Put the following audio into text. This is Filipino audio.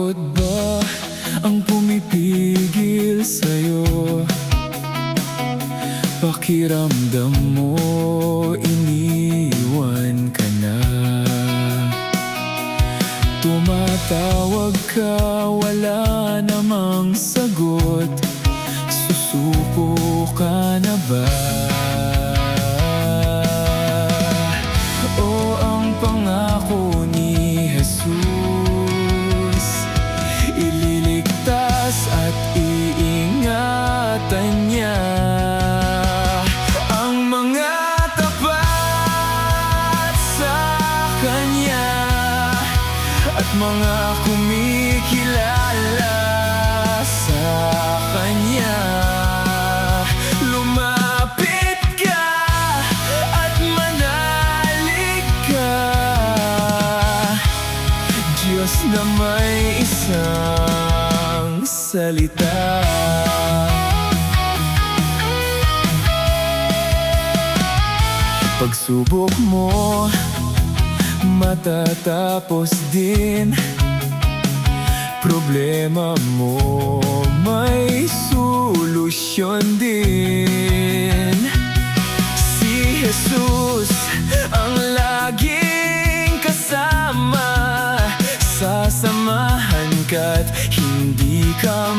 Pagod ba ang pumipigil sa'yo? Pakiramdam mo iniwan ka na. Tumatawag ka, wala namang sagot. Susuko ka na ba? O ang pangako ni Jesus, ililigtas at iingatan niya ang mga tapat sa Kanya at mga kumikilala sa Kanya. Lumapit ka at manalig ka, Diyos na may isang salita. Pagsubok mo matatapos din, problema mo may solusyon din. Si Jesus ang laging kasama, sasamahan ka't hindi ka